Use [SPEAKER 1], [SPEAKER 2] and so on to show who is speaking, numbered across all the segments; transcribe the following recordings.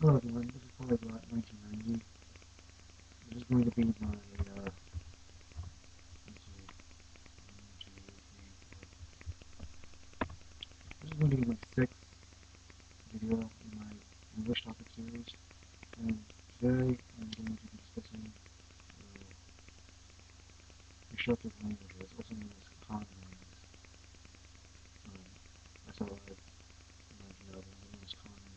[SPEAKER 1] Hello everyone, this is Polyglot 1990. This is going to be my, let's see, 1, 2, 3, 4. This is going to be my 6th video in my English topic series, and today I'm going to be discussing constructed languages, also known as Conlangs. That's all I wanted to know, they're known as Conlangs.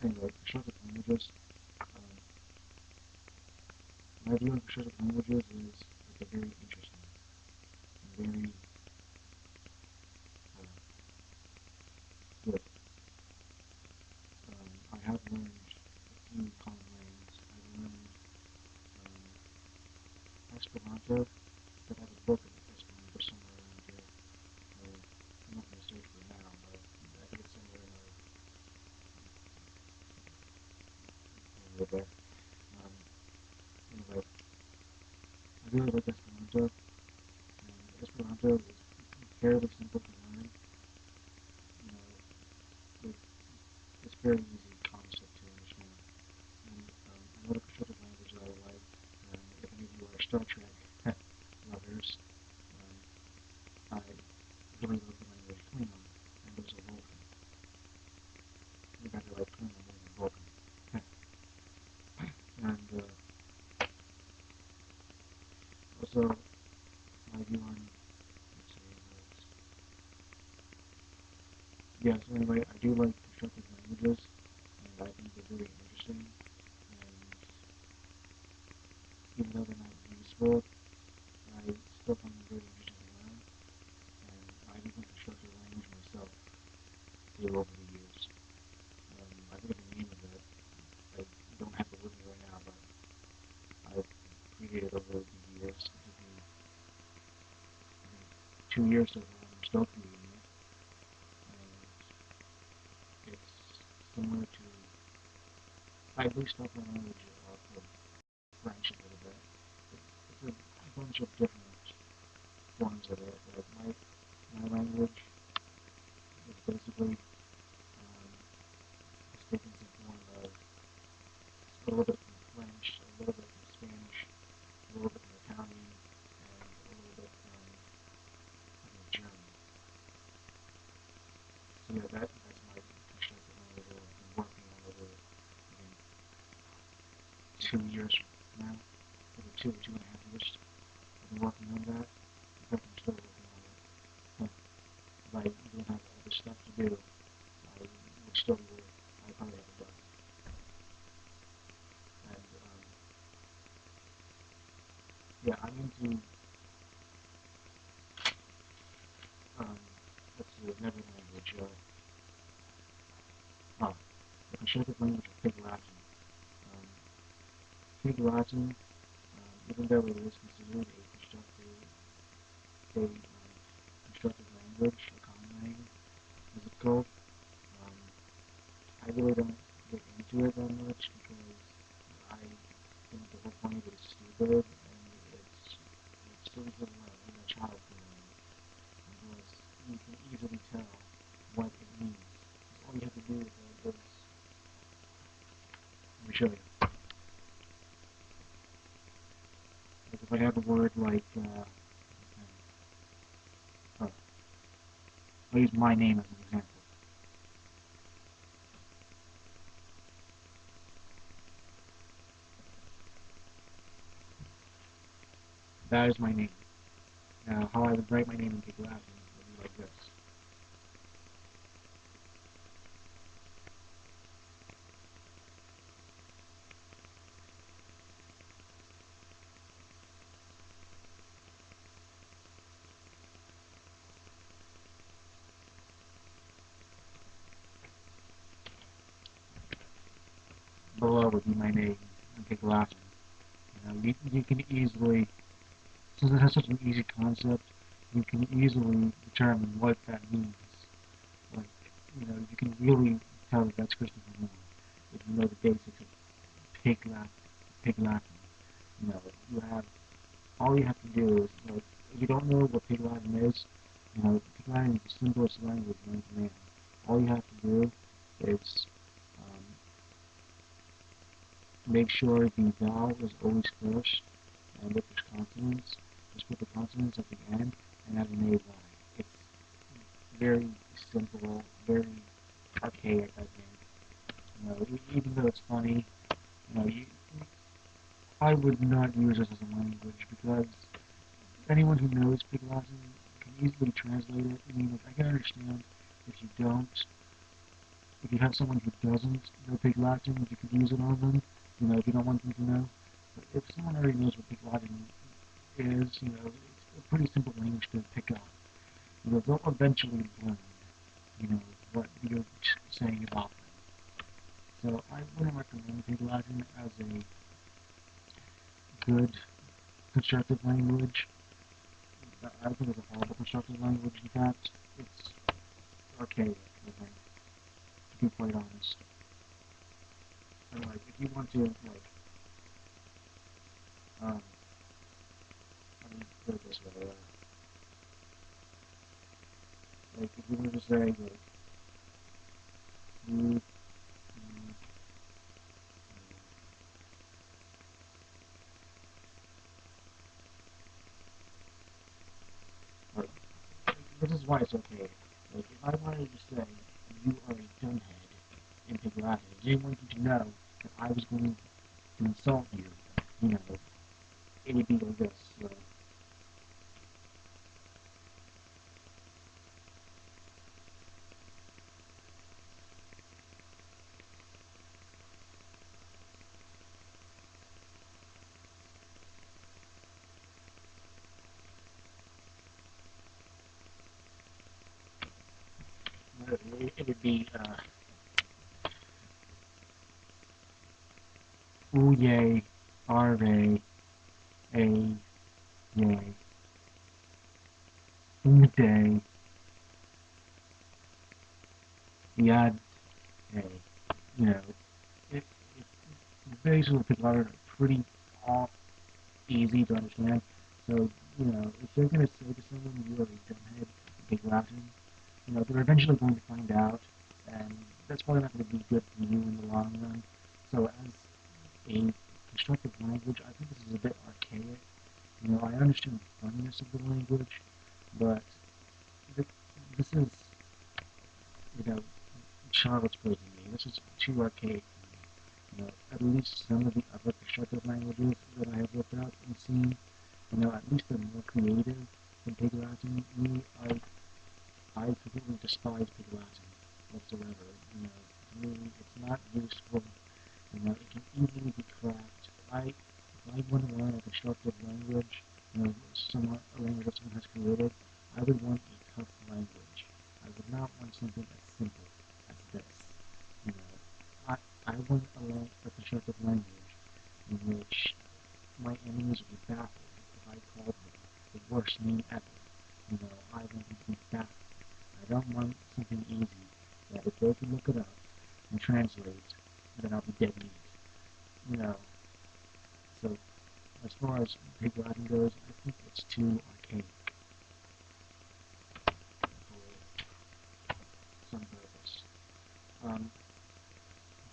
[SPEAKER 1] Anyway, constructed languages. My view on constructed languages is that they're very interesting and very good. I have learned a few Conlangs. I've learned Esperanto, but I have a book of Esperanto somewhere around here. I'm not going to search for it now, but I think it's somewhere over there. Anyway, I really like Esperanto, and Esperanto is fairly simple to learn. You know, it's very easy concept to understand. And another constructed language that I like, if any of you are Star Trek lovers, I really love the language Klingon, and also Vulcan. In fact, I like Klingon more than Vulcan. And also, my view on, let's see, yeah, so anyway, I do like constructed languages, and I think they're very interesting, and even though they're not useful, I still find them very interesting to learn, and I've even constructed a language myself through over the years. I forget the name of it. I don't have it with me right now, but I've created over the years. It took me, I think, 2 years so far, and I'm still creating it. And it's similar to, I based off my language off of French a little bit. It's a bunch of different forms of it. Like my language is basically it's taken some form of a little bit from French, a little bit from Spanish, a little bit from Italian, and a little bit from, I think, German. So yeah, that's my constructed language that I've been working on over, I think, 2 years now, maybe 2.5 years. I've been working on that. In fact, I'm still working on it. If I didn't have all this stuff to do, I would still be working. I probably haven't done. And yeah, I'm into let's see, another language. The constructed language of Pig Latin. Pig Latin, even though it is considered a constructed language, a Conlang, as it's called, I really don't get into it that much because I think the whole point of it is stupid and it's silly to learn. Even a child can learn it because you can easily tell what it means. All you have to do with it is, let me show you. Like if I have a word like, I'll use my name as an example. That is my name. Now, how I would write my name in Pig Latin would be like this. Below would be my name in Pig Latin. You can easily, since it has such an easy concept, you can easily determine what that means. Like, you can really tell that that's Christopher Nolan if you know the basics of Pig Latin. Pig Latin. You have, all you have to do is, if you don't know what Pig Latin is, Pig Latin is the simplest language known to man. All you have to do It's make sure the vowel is always first, and if there's consonants, just put the consonants at the end and add an AY. It's very simple, very archaic, I think. Even though it's funny, I would not use this as a language because anyone who knows Pig Latin can easily translate it. I mean, I can understand if you don't, if you have someone who doesn't know Pig Latin, you could use it on them, if you don't want them to know. But if someone already knows what Pig Latin is, it's a pretty simple language to pick up. They'll eventually learn, what you're saying about them. So I wouldn't recommend Pig Latin as a good constructive language. I think it's a horrible constructive language. In fact, it's archaic, I think, to be quite honest. And if you want to, let me put it this way, if you were to say, you, this is why it's okay. If I wanted to say, you are a dumbhead in Pig Latin, I didn't want you to know that I was going to insult you, it would be like this. It would be, ooh yay, array, a, yay, day, yad, hey. You know, it, the basics of Pig Latin are pretty all easy to understand. So, if they're going to say to someone, you are a dumbhead, Pig Latin, they're eventually going to find out, and that's probably not going to be good for you in the long run. So as a constructive language, I think this is a bit archaic. I understand the funniness of the language, but this is, child's play to me. This is too archaic for me. At least some of the other constructive languages that I have looked up and seen, at least they're more creative than Pig Latin. I completely despise Pig Latin whatsoever. To me, it's not useful. It can easily be cracked. If I want to learn a constructive language, a language that someone has created, I would want a tough language. I would not want something as simple as this. You know, I want a constructive language in which my enemies would be baffled if I called them the worst name ever. I want them to be baffled. I don't want something easy that if they can look it up and translate, then I'll be dead meat. So as far as Pig Latin goes, I think it's too archaic for some purpose.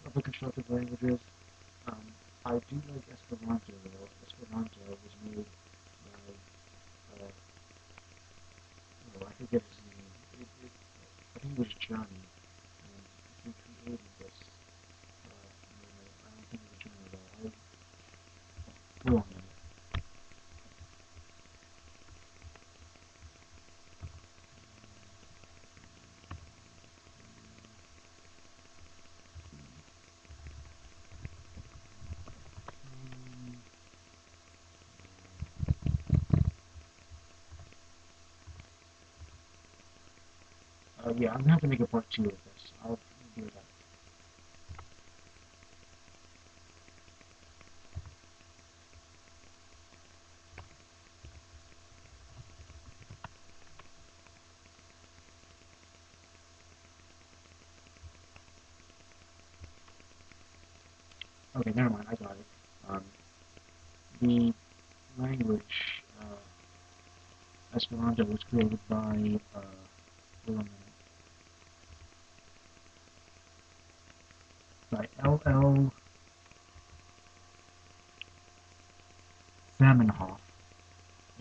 [SPEAKER 1] Other constructive languages, I do like Esperanto though. Esperanto was made by, I forget his name. I think it was Johnny, and he created this. I don't think it was Johnny though. Hold on a minute. Yeah, I'm gonna have to make a part 2 of this. I'll do that. Okay, never mind, I got it. The language, Esperanto was created by, hold on a minute. by L.L. Zamenhof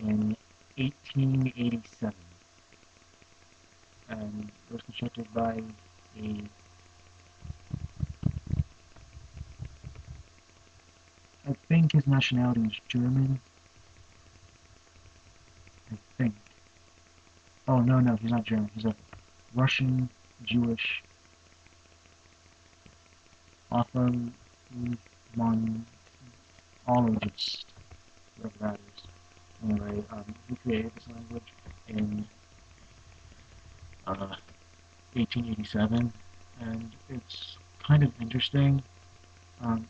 [SPEAKER 1] in 1887, and it was constructed by a I think his nationality is German. I think. Oh no, no, he's not German. He's a Russian Jewish ophthalmologist, whatever that is. Anyway, he created this language in 1887, and it's kind of interesting. It's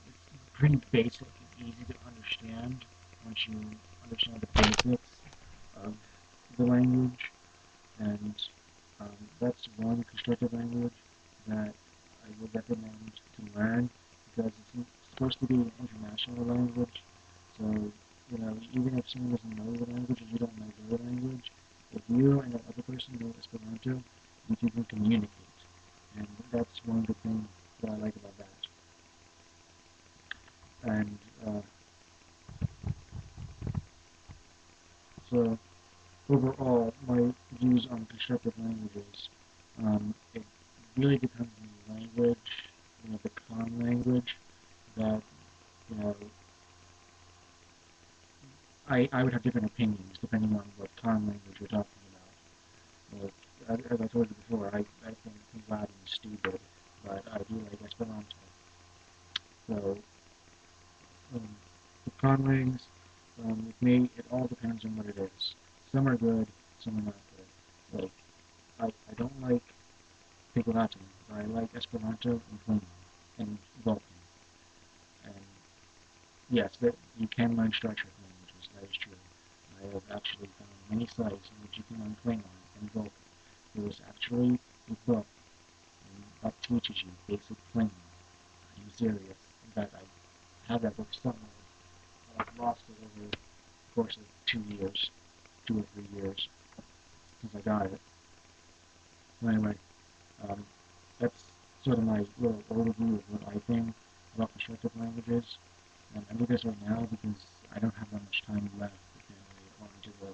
[SPEAKER 1] pretty basic and easy to understand once you understand the basics of the language, and that's one constructed language that I would recommend to learn because it's supposed to be an international language. So, even if someone doesn't know the language and you don't know their language, if you and that other person know Esperanto, you two can communicate. And that's one of the things that I like about that. And so, overall, my views on constructed languages, it really depends on the language, the common language that, you know, I would have different opinions depending on what common language we're talking about. As I told you before, I think Latin is stupid, but I do like Esperanto. So, the Conlangs, with me, it all depends on what it is. Some are good, some are not good. Like, I don't like Pig Latin, but I like Esperanto and Klingon and Vulcan. And yes, that you can learn structured languages, that is true. I have actually found many sites in which you can learn Klingon and Vulcan. There is actually a book that teaches you basic Klingon. I'm serious. In fact, I have that book somewhere. I've lost it over the course of 2 years, 2 or 3 years since I got it. So anyway, um, that's sort of my little overview of what I think about constructed languages. And I do this right now because I don't have that much time left before I go into the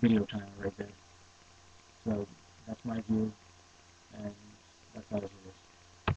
[SPEAKER 1] video timer right there. So that's my view, and that's how it is.